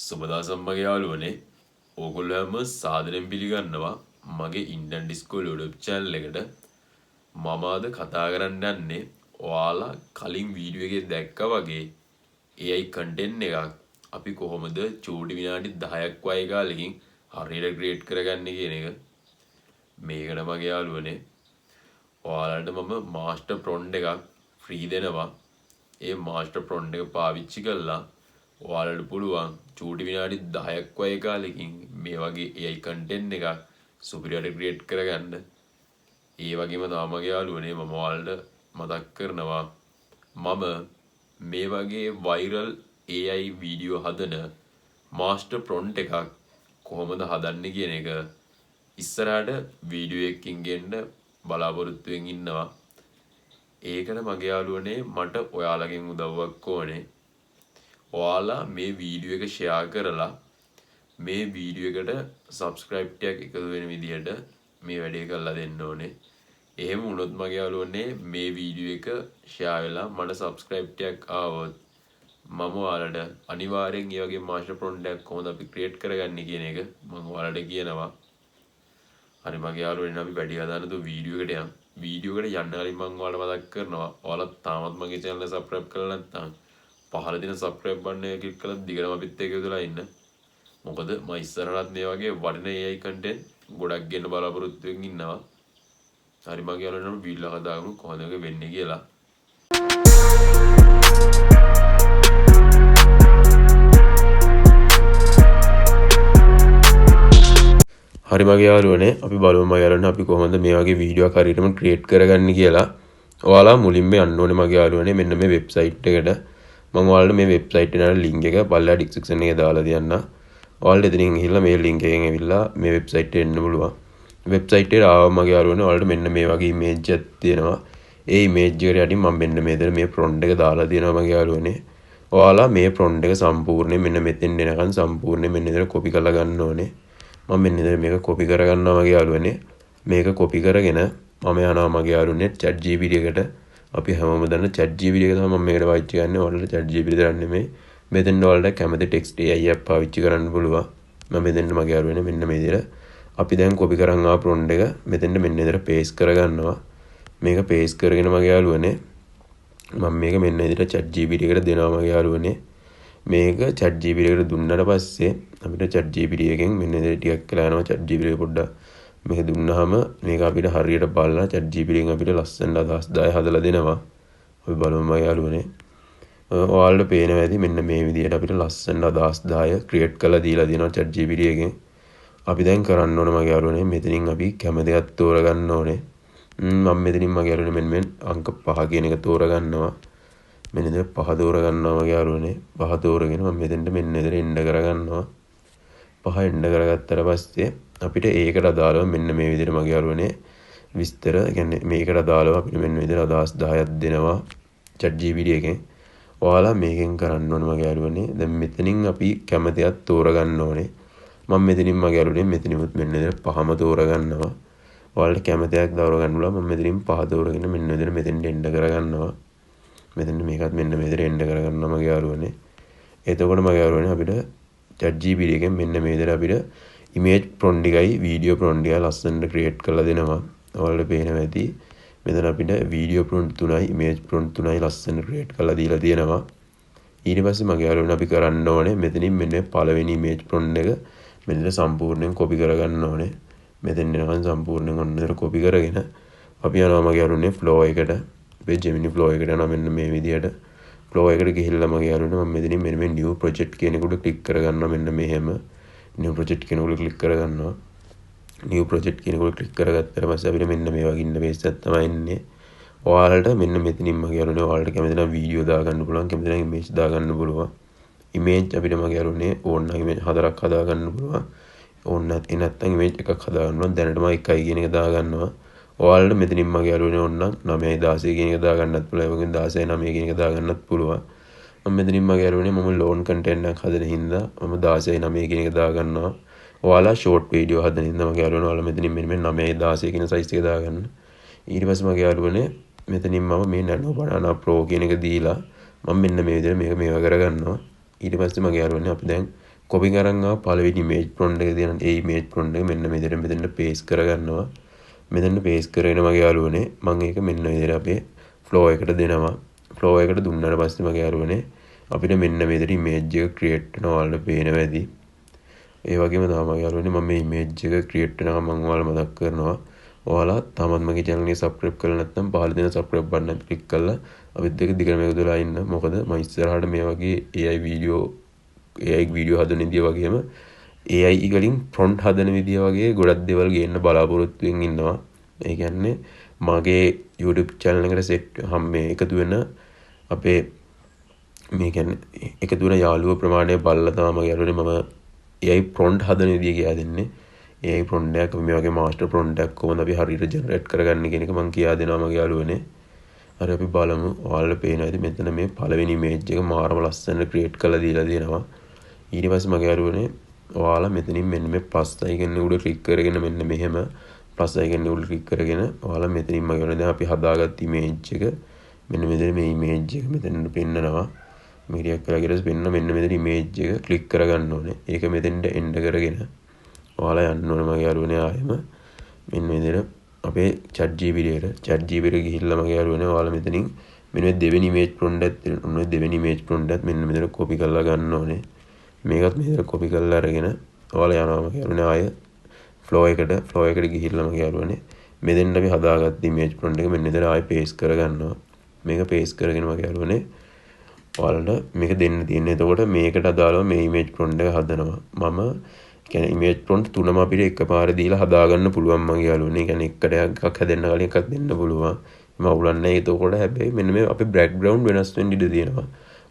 සුබදවසක් මගේ යාළුවනේ. ඕගොල්ලෝ හැම සාදරයෙන් පිළිගන්නවා මගේ ඉන්ඩියන් ඩිස්කෝ YouTube channel එකට. මම අද කතා කරන්න යන්නේ ඔයාලා කලින් වීඩියෝ එකේ දැක්කා වගේ AI content එකක් අපි කොහොමද චූටි විනාඩි 10ක් වගේ කාලෙකින් හරියට ක්‍රියේට් කරගන්නේ කියන එක. මේකට මගේ යාළුවනේ ඔයාලට මම මාස්ටර් ප්‍රොම්ප්ට් එකක් ෆ්‍රී දෙනවා. ඒ මාස්ටර් ප්‍රොම්ප්ට් එක පාවිච්චි කරලා ඔයාලට පුළුවන් චූටි විනාඩි 10ක් වගේ කාලෙකින් මේ වගේ AI content එකක් සුපිරියට ක්‍රියේට් කරගන්න. ඒ වගේම තමයි මගේ යාළුවනේ මම ඔයාලට මතක් කරනවා මම මේ වගේ viral AI වීඩියෝ හදන මාස්ටර් ප්‍රොම්ප්ට් එකක් කොහොමද හදන්නේ කියන එක ඉස්සරහට වීඩියෝ එකකින් ගෙන්න බලාපොරොත්තු වෙමින් ඉන්නවා. ඒකට මගේ යාළුවනේ මට ඔයාලගෙන් උදව්වක් ඕනේ. ඔයාලා මේ වීඩියෝ එක ෂෙයා කරලා මේ වීඩියෝ එකට subscribe ටැග් එකතු වෙන විදිහට මේ වැඩේ කරලා දෙන්න ඕනේ. එහෙම වුණොත් මගේ යාළුවනේ මේ වීඩියෝ එක ෂෙයා වෙලා මට subscribe ටැග් ආවොත් මම ඔයාලට අනිවාර්යෙන් මේ වගේ මාස්ටර් ප්‍රොම්ප්ට් එකක් කොහොමද අපි ක්‍රියේට් කරගන්නේ කියන එක මම ඔයාලට කියනවා. හරි මගේ යාළුවනේ අපි වැඩි හදාන්න තු වීඩියෝ එකට යමු. වීඩියෝ එකට යන්න කලින් මම ඔයාලට මතක් කරනවා ඔයාලා තාමත් මගේ channel එක subscribe කරලා නැත්නම් පහළ තියෙන subscribe button එක click කරලා දිගටම අපිත් එක්ක එකතුලා ඉන්න. මොකද මම ඉස්සරහට මේ වගේ වටින AI content ගොඩක් ගෙන්න බලාපොරොත්තු වෙමින් ඉන්නවා. හරි මගේ යාළුවනේ වීඩියෝ හදාගමු කොහොමද ඒක වෙන්නේ කියලා. හරි මගේ යාළුවනේ අපි බලමු මගේ යාළුවනේ අපි කොහොමද මේ වගේ වීඩියෝ එකක් හරියටම ක්‍රියේට් කරගන්නේ කියලා. ඔයාලා මුලින්ම යන්න ඕනේ මගේ යාළුවනේ මෙන්න මේ වෙබ්සයිට් එකට. මම ඔයාලට මේ වෙබ්සයිට් එකේ ලින්ක් එක පල්ලා ඩිස්ක්‍රිප්ෂන් එකේ දාලා තියන්න. ඔයාලට එතනින් ගිහිල්ලා මේ ලින්ක් එකෙන් ඇවිල්ලා මේ වෙබ්සයිට් එකට එන්න පුළුවන්. වෙබ්සයිට් එකට ආවම මගේ යාළුවනේ ඔයාලට මෙන්න මේ වගේ ඉමේජ් එකක් තියෙනවා. ඒ ඉමේජ් එකට යටින් මම මෙන්න මෙතන මේ ප්‍රොම්ප්ට් එක දාලා තියෙනවා මගේ යාළුවනේ. ඔයාලා මේ ප්‍රොම්ප්ට් එක සම්පූර්ණයෙන් මෙන්න මෙතෙන් එනකන් සම්පූර්ණයෙන් මෙන්න ඉතල කොපි කරලා ගන්න ඕනේ. මම මෙන්න ඉතල මේක කොපි කරගන්නවා මගේ යාළුවනේ. මේක කොපි කරගෙන මම යනවා මගේ යාළුවනේ ChatGPT එකට. අපි හැමෝම දන්න ChatGPT එක තමයි මම මේකට පාවිච්චි කරන්නේ. ඔයාලට ChatGPT දාන්න නෙමෙයි. මෙතෙන් ඔයාලට කැමති ටෙක්ස්ට් AI app පාවිච්චි කරන්න පුළුවන්. මම මෙතෙන් මගේ යාළුවනේ මෙන්න මේ විදිහට අපි දැන් කොපි කරන් ආ ප්‍රොම්ප්ට් එක මෙතෙන්ට මෙන්න විදිහට පේස්ට් කරගන්නවා. මේක පේස්ට් කරගෙන මගේ යාළුවනේ මම මේක මෙන්න විදිහට ChatGPT එකට දෙනවා මගේ යාළුවනේ. මේක ChatGPT එකට දුන්නාට පස්සේ අපිට ChatGPT එකෙන් මෙන්න විදිහට ටිකක් කියලා යනවා. ChatGPT එක පොඩ්ඩක් මේක දුන්නාම මේක අපිට හරියට බලලා ChatGPT එකෙන් අපිට ලස්සන අදහස් 10 හදලා දෙනවා. අපි බලමු මගේ යාළුවනේ. ඔයාලට පේනවා ඇති මෙන්න මේ විදිහට අපිට ලස්සන අදහස් 10 ක්‍රියේට් කරලා දීලා දෙනවා ChatGPT එකෙන්. අපි දැන් කරන්න ඕනේ මගේ යාළුවනේ මෙතනින් අපි කැමති එකක් තෝරගන්න ඕනේ. මම මෙතනින් මගේ යාළුවනේ මෙන්න අංක 5 කියන එක තෝරගන්නවා. මෙන්න ඉතින් 5 තෝරගන්නවා මගේ යාළුවනේ. 5 තෝරගෙන මම මෙතෙන්ට මෙන්න ඉතින් එන්න කරගන්නවා. 5 එන්න කරගත්තට පස්සේ අපිට ඒකට අදාළව මෙන්න මේ විදිහට මගේ යාළුවනේ විස්තර කියන්නේ මේකට අදාළව අපිට මෙන්න විදිහට අදහස් 10ක් දෙනවා ChatGPT එකෙන්. ඔයාලා මේකෙන් කරන්න ඕනේ මගේ යාළුවනේ. දැන් මෙතනින් අපි කැමතියක් තෝරගන්න ඕනේ. මම මෙතනින් මගේ යාළුවනේ මෙතනිමුත් මෙන්න විදිහට 5ම තෝරගන්නවා. ඔයාලට කැමතියක් තෝරගන්න පුළුවන්. මම මෙතනින් 5 තෝරගෙන මෙන්න විදිහට මෙතෙන්ට එන්න කරගන්නවා. මෙතෙන් මේකත් මෙන්න මෙතෙන්ට එන්න කරගන්නවා මගේ යාළුවනේ. එතකොට මගේ යාළුවනේ අපිට ChatGPT එකෙන් මෙන්න මේ විදිහට අපිට image prompt එකයි video prompt එකයි ලස්සනට create කරලා දෙනවා. ඔයාලට පේනවා ඇති. මෙතන අපිට video prompt 3යි image prompt 3යි ලස්සනට create කරලා දීලා තියෙනවා. ඊට පස්සේ මගේ යාළුවනේ අපි කරන්න ඕනේ මෙතනින් මෙන්න පළවෙනි image prompt එක මෙන්න සම්පූර්ණයෙන් copy කරගන්න ඕනේ. මෙතෙන් එනකන් සම්පූර්ණයෙන් ඔන්න ඉතල copy කරගෙන අපි යනවා මගේ යාළුවනේ flow එකට. අපේ Gemini flow එකට යනවා මෙන්න මේ විදිහට. flow එකට ගිහිල්ලා මගේ යාළුවනේ මම මෙතනින් මෙන්න මේ new project කියන එකට click කරගන්නවා මෙන්න මෙහෙම. new project කියන එක click කරගන්නවා. new project කියන එක click කරගත්තට පස්සේ අපිට මෙන්න මේ වගේ ඉන්ටර්ෆේස් එකක් තමයි එන්නේ. ඔයාලට මෙන්න මෙතනින් මගේ යාළුවනේ ඔයාලට කැමති නම් වීඩියෝ දාගන්න පුළුවන්. කැමති නම් image දාගන්න පුළුවන්. image අපිට මගේ යාළුවනේ ඕන නම් image 4ක් හදාගන්න පුළුවන්. ඕන නැත්නම් image එකක් හදාගන්න පුළුවන්. දැනටම 1යි කියන එක දාගන්නවා. ඔයාලට මෙතනින් මගේ යාළුවනේ ඕන නම් 9යි 16 කියන එක දාගන්නත් පුළුවන්. ඒ වගේම 16යි 9 කියන එක දාගන්නත් පුළුවන්. මම මෙතනින් මගේ යාළුවනේ මම ලෝන් කන්ටෙන්ට් එකක් හදන හින්දා මම 16යි 9 කියන එක දාගන්නවා. ඔයාලා ෂෝට් වීඩියෝ හදන හින්දා මගේ යාළුවනේ ඔයාලා මෙතනින් මෙන්න 9යි 16 කියන සයිස් එක දාගන්න. ඊට පස්සේ මගේ යාළුවනේ මෙතනින් මම මේ Nano Banana Pro කියන එක දීලා මම මෙන්න මේ විදිහට මේක මේවා කරගන්නවා. ඊට පස්සේ මගේ යාළුවනේ අපි දැන් කොපි කරන් ආව පළවෙනි image prompt එක දෙන ඒ image prompt එක මෙන්න මෙතන paste කරගන්නවා. මෙතන paste කරගෙන මගේ යාළුවනේ මම ඒක මෙන්න විදිහට අපේ flow එකට දෙනවා. flow එකට දුන්නාට පස්සේ මගේ යාළුවනේ අපිට මෙන්න මෙතන image එක create වෙනවා. ඔයාලට පේනවා ඇති. ඒ වගේම තමයි මගේ යාළුවනේ මම මේ image එක create වෙනවා මම ඔයාලට මතක් කරනවා. ඔයාලා තාමත් මගේ channel එක subscribe කරලා නැත්නම් පහළ දෙන subscribe button එක click කරලා අපිත් එක්ක දිගටම එකතු වෙලා ඉන්න. මොකද මම ඉස්සරහට මේ වගේ AI video හදන විදිය වගේම AI වලින් prompt හදන විදිය වගේ ගොඩක් දේවල් ගේන්න බලාපොරොත්තු වෙමින් ඉන්නවා. ඒ කියන්නේ මගේ YouTube channel එකට set මේ එකතු වෙන අපේ මේ කියන්නේ එකතු වෙන යාළුවෝ ප්‍රමාණය බලලා තමයි මගේ යාළුවනේ මම AI prompt හදන විදිය කියලා දෙන්නේ. AI prompt එකක් මේ වගේ master prompt එකක් කොහොමද අපි හරියට generate කරගන්නේ කියන එක මම කියා දෙනවා මගේ යාළුවනේ. හරි අපි බලමු. ඔයාලට පේනවා ඇති මෙතන මේ පළවෙනි image එක මාරම ලස්සනට create කරලා දීලා දෙනවා. ඊට පස්සේ මගේ යාළුවනේ ඔයාලා මෙතනින් මෙන්න මේ plus icon එක උඩ click කරගෙන මෙන්න මෙහෙම plus icon එක උඩ click කරගෙන ඔයාලා මෙතනින් මගේ යාළුවනේ දැන් අපි හදාගත්ත image එක මෙන්න මෙතන මේ image එක මෙතන පෙන්නනවා. මීඩියා කරලා ඊට පස්සේ පෙන්න මෙන්න මෙතන image එක click කරගන්න ඕනේ. ඒක මෙතෙන්ට end කරගෙන ඔයාලා යන්න ඕනේ මගේ යාළුවනේ ආයෙම මෙන්න මෙතන අපේ ChatGPT එකට ගිහිල්ලා මගේ යාළුවනේ ඔයාලා මෙතනින් මෙන්න මේ දෙවෙනි image prompt එකත් තියෙනවා. දෙවෙනි image prompt එකත් මෙන්න මෙතන copy කරලා ගන්න ඕනේ. මේකත් මෙතන copy කරලා අරගෙන ඔයාලා යනවා මගේ යාළුවනේ ආයෙ flow එකට ගිහිල්ලා මගේ යාළුවනේ මෙතෙන්ට අපි හදාගත්ත image prompt එක මෙන්න මෙතන ආයෙ paste කරගන්නවා. මේක paste කරගෙන මගේ යාළුවනේ ඔයාලට මේක දෙන්න තියෙන්නේ. එතකොට මේකට අදාළව මේ image prompt එක හදනවා. මම කියන්නේ image prompt තුනම අපිට එකපාර දීලා හදාගන්න පුළුවන් මගේ යාළුවනේ. ඒ කියන්නේ එකට එකක් හැදෙන්න කලින් එකක් දෙන්න පුළුවන්. මම අවුලන්නේ නැහැ. එතකොට හැබැයි මෙන්න මේ අපේ background වෙනස් වෙන්න ඉඩ තියෙනවා.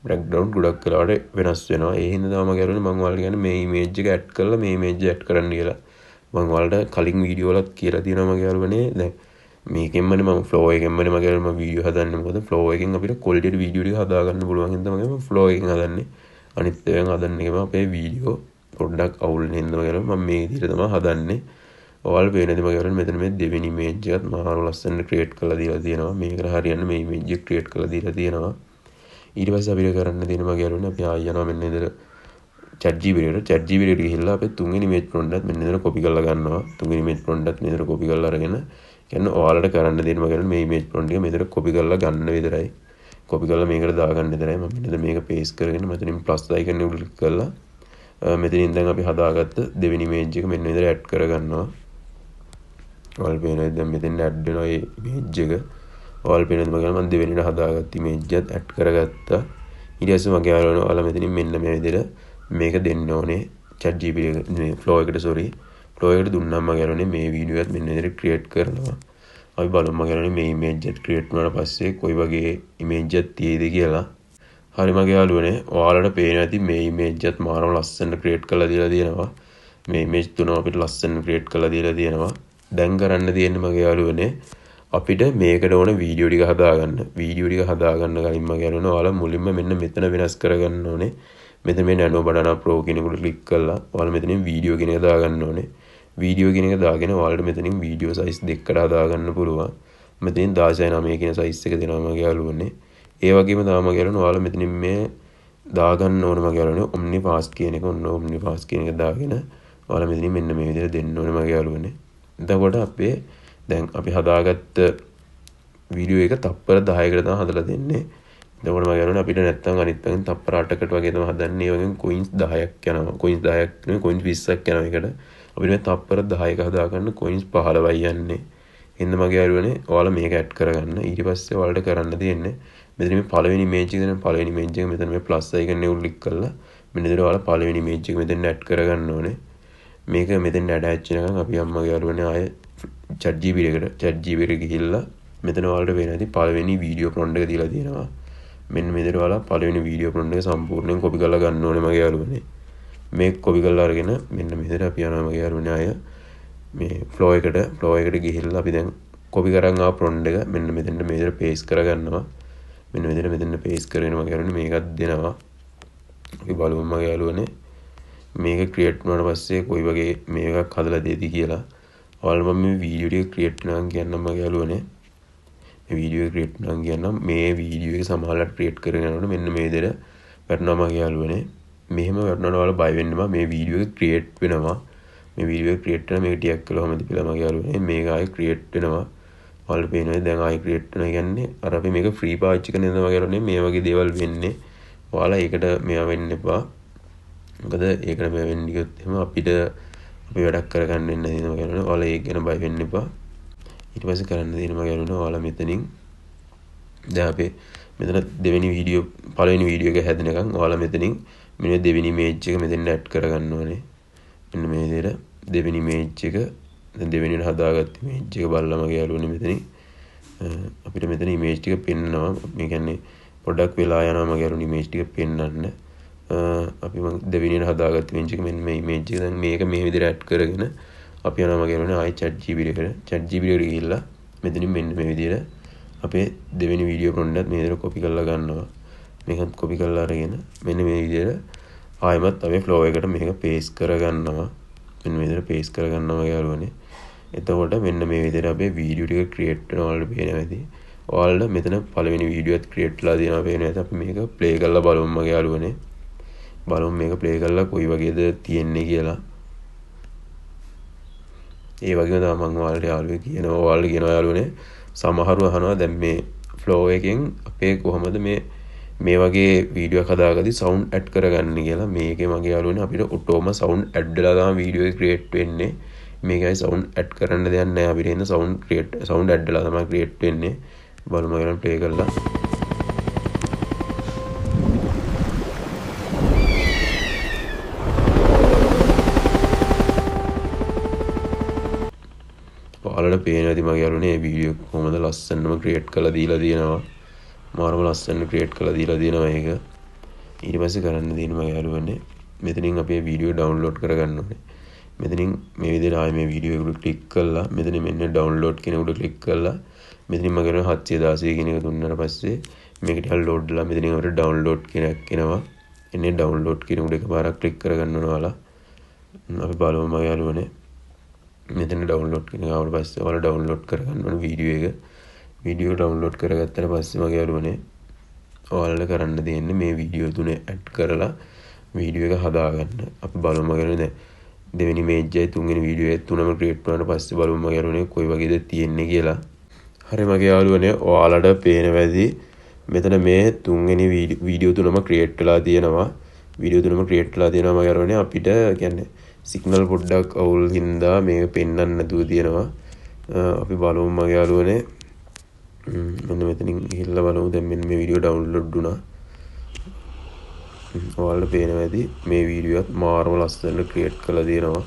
background ගොඩක් වෙලාවට වෙනස් වෙනවා. ඒ හින්දා තමයි මගේ යාළුවනේ මම ඔයාලට කියන්නේ මේ image එක add කරලා මේ image එක add කරන්න කියලා. මම ඔයාලට කලින් වීඩියෝ වලත් කියලා තියෙනවා මගේ යාළුවනේ. දැන් මේකෙන්මනේ මම flow එකෙන්මනේ මගේ යාළුවා වීඩියෝ හදන්නේ. මොකද flow එකෙන් අපිට quality වීඩියෝ ටික හදා ගන්න පුළුවන් හින්දා මම flow එකෙන් හදන්නේ. අනිත් ඒවාෙන් හදන්න එකම අපේ වීඩියෝ පොඩ්ඩක් අවුල් වෙන හින්දා මම මේ විදිහට තමයි හදන්නේ. ඔයාලා පේනද මගේ යාළුවනේ මෙතන මේ දෙවෙනි image එකත් මහා ලස්සනට create කරලා දීලා තියෙනවා. මේකට හරියන්න මේ image එක create කරලා දීලා තියෙනවා. ඊට පස්සේ අපිට කරන්න තියෙන මගේ යාළුවනේ අපි ආයෙ යනවා මෙන්න ඉතල ChatGPT එකට ගිහිල්ලා අපි තුන්වෙනි image prompt එකත් මෙන්න ඉතල copy කරලා ගන්නවා. තුන්වෙනි image prompt එකත් මෙතන copy කරලා අරගෙන කියන්නේ ඔයාලට කරන්න දෙන්න මගේ යාළුවනේ මේ image prompt එක මෙතන copy කරලා ගන්න විතරයි. copy කරලා මේකට දාගන්න විතරයි. මම මෙන්න මේක paste කරගෙන මෙතනින් plus icon එක click කරලා මෙතනින් දැන් අපි හදාගත්ත දෙවෙනි image එක මෙන්න විතර add කරගන්නවා. ඔයාලා පේනවා දැන් මෙතෙන් add වෙනවා මේ image එක. ඔයාලා පේනද මගේ මම දෙවෙනිට හදාගත්ත image එකත් add කරගත්තා. ඊට පස්සේ මගේ යාළුවනේ ඔයාලා මෙතනින් මෙන්න මේ විදිහට මේක දෙන්න ඕනේ ChatGPT මේ flow එකට flow එකට දුන්නාම මගේ යාළුවනේ මේ වීඩියෝ එකත් මෙන්න විදිහට create කරනවා. අපි බලමු මගේ යාළුවනේ මේ image එක create වුණාට පස්සේ කොයි වගේ image එකක් තියෙයිද කියලා. හරි මගේ යාළුවනේ ඔයාලට පේන ඇති මේ image එකත් මාරම ලස්සනට create කරලා දීලා තියෙනවා. මේ image තුනම අපිට ලස්සනට create කරලා දීලා තියෙනවා. දැන් කරන්න තියෙන්නේ මගේ යාළුවනේ අපිට මේකට ඕන වීඩියෝ ටික හදාගන්න. වීඩියෝ ටික හදාගන්න කලින් මගේ යාළුවනේ ඔයාලා මුලින්ම මෙන්න මෙතන වෙනස් කරගන්න ඕනේ. මෙතන මේ nano banana pro කියන එකට ක්ලික් කරලා ඔයාලා මෙතනින් වීඩියෝ කියන එක දාගන්න ඕනේ. වීඩියෝ කියන එක දාගෙන ඔයාලට මෙතනින් වීඩියෝ size දෙකකට හදාගන්න පුළුවන්. මෙතනින් 16:9 කියන size එක දෙනවා මගේ යාළුවනේ. ඒ වගේම තමයි මගේ යාළුවනේ ඔයාලා මෙතනින් මේ දාගන්න ඕන මගේ යාළුවනේ omnifast කියන එක ඔන්න omnifast කියන එක දාගෙන ඔයාලා මෙතනින් මෙන්න මේ විදිහට දෙන්න ඕනේ මගේ යාළුවනේ. එතකොට අපේ දැන් අපි හදාගත්ත වීඩියෝ එක තප්පර 10කට තමයි හදලා දෙන්නේ. එතකොට මගේ යාළුවනේ අපිට නැත්තම් අනිත් පැත්තෙන් තප්පර 8කට වගේ තමයි හදන්නේ. ඒ වගේම coins 10ක් යනවා. coins 10ක් නෙවෙයි coins 20ක් යනවා එකට. අපිට මේ තප්පර 10ක හදාගන්න coins 15යි යන්නේ. එහෙනම් මගේ යාළුවනේ ඔයාලා මේක ඇඩ් කරගන්න. ඊට පස්සේ ඔයාලට කරන්න තියෙන්නේ මෙතන මේ පළවෙනි image එක දෙන පළවෙනි image එක මෙතන මේ plus icon එක ක්ලික් කරලා මෙන්න ඉතින් ඔයාලා පළවෙනි image එක මෙතෙන් ඇඩ් කරගන්න ඕනේ. මේක මෙතෙන් attach වෙනකන් අපි අම්මගේ යාළුවනේ ආයේ ChatGPT එකට ගිහිල්ලා මෙතන ඔයාලට වෙන ඇති පළවෙනි වීඩියෝ prompt එක දීලා තියෙනවා. මෙන්න මෙතන ඔයාලා පළවෙනි වීඩියෝ prompt එක සම්පූර්ණයෙන් copy කරලා ගන්න ඕනේ මගේ යාළුවනේ. මේක copy කරලා අරගෙන මෙන්න මෙතන අපි යනවා මගේ යාළුවනේ ආයේ මේ flow එකට ගිහිල්ලා අපි දැන් copy කරන් ආව prompt එක මෙන්න මෙතෙන්ට මේකට paste කරගන්නවා. මෙන්න මෙතන paste කරගෙන මගේ යාළුවනේ මේකත් දෙනවා. අපි බලමු මගේ යාළුවනේ මේක create වුණාට පස්සේ කොයි වගේ මේකක් හදලා දෙයිද කියලා. ඔයාලා මම මේ වීඩියෝ ටික create කරනවා කියන්නම් මගේ යාළුවනේ. මේ වීඩියෝ එක create කරනවා කියන්නම් මේ වීඩියෝ එක සමහරවිට create කරගෙන යනකොට මෙන්න මේ විදිහට වැටෙනවා මගේ යාළුවනේ. මෙහෙම වැටෙනකොට ඔයාලා බය වෙන්න එපා. මේ වීඩියෝ එක ක්‍රියේට් වෙනවා. මේ වීඩියෝ එක ක්‍රියේට් කරන මේක ටිකක් කළාම තිබිලා මගේ යාළුවනේ මේක ආයේ ක්‍රියේට් වෙනවා. ඔයාලට පේනවා දැන් ආයේ ක්‍රියේට් වෙනවා කියන්නේ අර අපි මේක ෆ්‍රී පාවිච්චි කරන ඉඳන් මගේ යාළුවනේ මේ වගේ දේවල් වෙන්නේ. ඔයාලා ඒකට මෙයා වෙන්න එපා. මොකද ඒකට මෙයා වෙන්න ගියොත් එහෙම අපිට අපි වැඩක් කරගන්න වෙන්න නේද මගේ යාළුවනේ. ඔයාලා ඒක ගැන බය වෙන්න එපා. ඊට පස්සේ කරන්න දෙන මගේ යාළුවනේ ඔයාලා මෙතනින් දැන් අපි මෙතන දෙවෙනි වීඩියෝ පළවෙනි වීඩියෝ එක හැදෙනකන් ඔයාලා මෙතනින් මෙන්න දෙවෙනි ඉමේජ් එක මෙතෙන් ඇඩ් කරගන්න ඕනේ. මෙන්න මේ විදිහට දෙවෙනි ඉමේජ් එක දැන් දෙවෙනිට හදාගත්ත ඉමේජ් එක බලලා මගේ යාළුවනේ මෙතනින් අපිට මෙතන ඉමේජ් ටික පෙන්නනවා. මේ කියන්නේ පොඩ්ඩක් වෙලා යනවා මගේ යාළුවනේ ඉමේජ් ටික පෙන්නන්න. අපි මම දෙවෙනිට හදාගත්ත ඉමේජ් එක මෙන්න මේ ඉමේජ් එක දැන් මේක මේ විදිහට ඇඩ් කරගෙන අපි යනවා මගේ යාළුවනේ ආයි chat gpt එකට ගිහිල්ලා මෙතනින් මෙන්න මේ විදිහට අපේ දෙවෙනි වීඩියෝ කොන්ටෙන්ට් මේ විදිහට කොපි කරලා ගන්නවා. මේකත් කොපි කරලා අරගෙන මෙන්න මේ විදිහට ආයෙමත් අපි ෆ්ලෝ එකට මේක පේස්ට් කරගන්නවා. මෙන්න මේ විදිහට පේස්ට් කරගන්නවා මගේ යාළුවනේ. එතකොට මෙන්න මේ විදිහට අපේ වීඩියෝ ටික ක්‍රියේට් වෙනවා ඔයාලට පේනවා ඇති. ඔයාලට මෙතන පළවෙනි වීඩියෝ එකත් ක්‍රියේට් වෙලා තියෙනවා පේනවා ඇති. අපි මේක ප්ලේ කරලා බලමු මගේ යාළුවනේ. බලමු මේක ප්ලේ කරලා කොයි වගේද තියෙන්නේ කියලා. ඒ වගේම තමයි මම ඔයාලට යාළුවෝ කියනවා ඔයාලට කියනවා යාළුවනේ සමහරව අහනවා දැන් මේ ෆ්ලෝ එකෙන් අපේ කොහොමද මේ වගේ වීඩියෝ එකක් හදාගදී සවුන්ඩ් ඇඩ් කරගන්න කියලා. මේකේ මගේ යාළුවනේ අපිට ඔටෝම සවුන්ඩ් ඇඩ් වෙලා තමයි වීඩියෝ එක ක්‍රියේට් වෙන්නේ. මේකයි සවුන්ඩ් ඇඩ් කරන්න දෙයක් නැහැ අපිට. එන්න සවුන්ඩ් ඇඩ් වෙලා තමයි ක්‍රියේට් වෙන්නේ. බලමු මම ප්ලේ කරලා. ඔයාලට පේනවා ඇති මගේ යාළුවනේ මේ වීඩියෝ කොහොමද ලස්සනම ක්‍රියේට් කරලා දීලා තියෙනවා. මාරම ලස්සන ක්‍රියේට් කරලා දීලා තියෙනවා මේක. ඊට පස්සේ කරන්න තියෙන්නේ මගේ යාළුවනේ මෙතනින් අපේ වීඩියෝ ඩවුන්ලෝඩ් කරගන්න ඕනේ. මෙතනින් මේ විදිහට ආයේ මේ වීඩියෝ එකට ක්ලික් කරලා මෙතන මෙන්න ඩවුන්ලෝඩ් කියන උඩ ක්ලික් කරලා මෙතනින් මගේ 716 කියන එක දුන්නාට පස්සේ මේක ටිකක් ලෝඩ් වෙලා මෙතනින් අපිට ඩවුන්ලෝඩ් කියන එක එනවා. එන්නේ ඩවුන්ලෝඩ් කියන උඩ එකපාරක් ක්ලික් කරගන්න ඕන ඔයාලා. අපි බලමු මගේ යාළුවනේ මෙතන ඩවුන්ලෝඩ් කියන එක ආවට පස්සේ ඔයාලා ඩවුන්ලෝඩ් කරගන්න ඕන වීඩියෝ එක. වීඩියෝ ඩවුන්ලෝඩ් කරගත්තට පස්සේ මගේ යාළුවනේ ඔයාලට කරන්න දෙන්නේ මේ වීඩියෝ තුනේ ඇඩ් කරලා වීඩියෝ එක හදාගන්න. අපි බලමු මගේ යාළුවනේ දෙවෙනි ඉමේජ් එකයි තුන්වෙනි වීඩියෝ එක තුනම ක්‍රියේට් වුණාට පස්සේ බලමු මගේ යාළුවනේ කොයි වගේද තියෙන්නේ කියලා. හරි මගේ යාළුවනේ ඔයාලට පේනවා ඇති මෙතන මේ තුන්වෙනි වීඩියෝ තුනම ක්‍රියේට් වෙලා තියෙනවා. වීඩියෝ තුනම ක්‍රියේට් වෙලා තියෙනවා මගේ යාළුවනේ අපිට කියන්නේ සිග්නල් පොඩ්ඩක් අවුල් හින්දා මේක පෙන්වන්න නැතුව තියෙනවා. අපි බලමු මගේ යාළුවනේ මෙන්න මෙතනින් ගිහිල්ලා බලමු දැන් මෙන්න මේ වීඩියෝ ඩවුන්ලෝඩ් වුණා. ඔයාලට පේනවා ඇති මේ වීඩියෝ එකත් මාරම ලස්සනට ක්‍රියේට් කරලා තියෙනවා.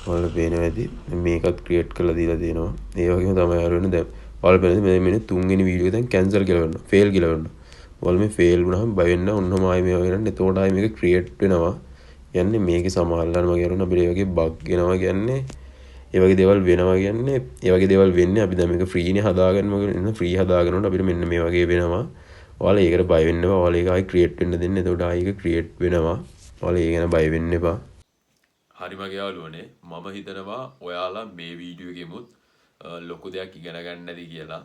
ඔයාලට පේනවා ඇති මේකත් ක්‍රියේට් කරලා දීලා තියෙනවා. ඒ වගේම තමයි යාළුවනේ දැන් ඔයාලට පේනවා මේ තුන්වෙනි වීඩියෝ එක දැන් කැන්සල් කියලා වෙනවා. ෆේල් කියලා වෙනවා. ඔයාලා මේ ෆේල් වුණාම බය වෙන්න ඔන්නම ආයෙ මේවා කරන්න. එතකොට ආයෙ මේක ක්‍රියේට් වෙනවා. කියන්නේ මේකේ සමහරවල් මගේ යාළුවනේ අපිට ඒ වගේ බග් එනවා කියන්නේ ඒ වගේ දේවල් වෙනවා කියන්නේ ඒ වගේ දේවල් වෙන්නේ අපි දැන් මේක ෆ්‍රීනේ හදාගන්න මොකද ෆ්‍රී හදාගන්නකොට අපිට මෙන්න මේ වගේ වෙනවා. ඔයාලා ඒකට බය වෙන්න එපා. ඔයාලා ඒක ආයි ක්‍රියේට් වෙන්න දෙන්න. එතකොට ආයි ඒක ක්‍රියේට් වෙනවා. ඔයාලා ඒ ගැන බය වෙන්න එපා. හරි මගේ යාළුවනේ මම හිතනවා ඔයාලා මේ වීඩියෝ එකෙමුත් ලොකු දෙයක් ඉගෙන ගන්න ඇති කියලා.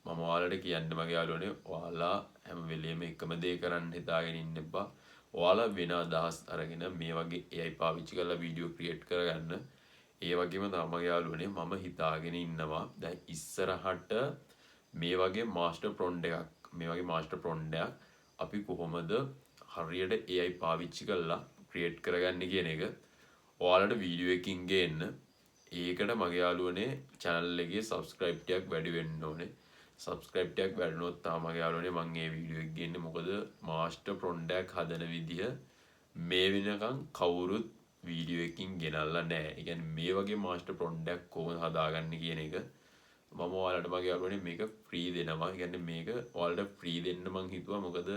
මම ඔයාලට කියන්න මගේ යාළුවනේ ඔයාලා හැම වෙලෙම එකම දේ කරන්න හිතාගෙන ඉන්න එපා. ඔයාලා වෙන අදහස් අරගෙන මේ වගේ AI පාවිච්චි කරලා වීඩියෝ ක්‍රියේට් කරගන්න. ඒ වගේම තමයි මගේ යාළුවනේ මම හිතාගෙන ඉන්නවා දැන් ඉස්සරහට මේ වගේ මාස්ටර් ප්‍රොම්ප්ට් එකක් අපි කොහොමද හරියට AI පාවිච්චි කරලා ක්‍රියේට් කරගන්න කියන එක ඔයාලට වීඩියෝ එකකින් ගේන්න. ඒකට මගේ යාළුවනේ channel එකේ subscribe ටිකක් වැඩි වෙන්න ඕනේ. subscribe ටිකක් වැඩිනොත් තමයි මගේ යාළුවනේ මම මේ වීඩියෝ එක ගේන්නේ. මොකද මාස්ටර් ප්‍රොම්ප්ට් එකක් හදන විදිය මේ වෙනකන් කවුරුත් වීඩියෝ එකකින් ගෙනල්ලා නැහැ. ඒ කියන්නේ මේ වගේ මාස්ටර් ප්‍රොම්ප්ට් එකක් කොහොමද හදාගන්නේ කියන එක මම ඔයාලට මගේ යාළුවනේ මේක ෆ්‍රී දෙනවා. ඒ කියන්නේ මේක ඔයාලට ෆ්‍රී දෙන්න මං හිතුවා. මොකද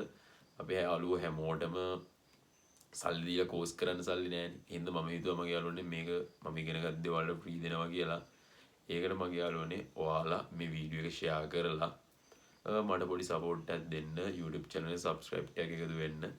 අපේ යාළුවෝ හැමෝටම සල්ලි දීලා කෝස් කරන්න සල්ලි නැහැනේ. එහෙනම් මම හිතුවා මගේ යාළුවනේ මේක මම ඉගෙන ගත්තේ ඔයාලට ෆ්‍රී දෙනවා කියලා. ඒකට මගේ යාළුවනේ ඔයාලා මේ වීඩියෝ එක ෂෙයා කරලා මට පොඩි සපෝට් එකක් දෙන්න. YouTube channel එක subscribe ටැග් එකතු වෙන්න.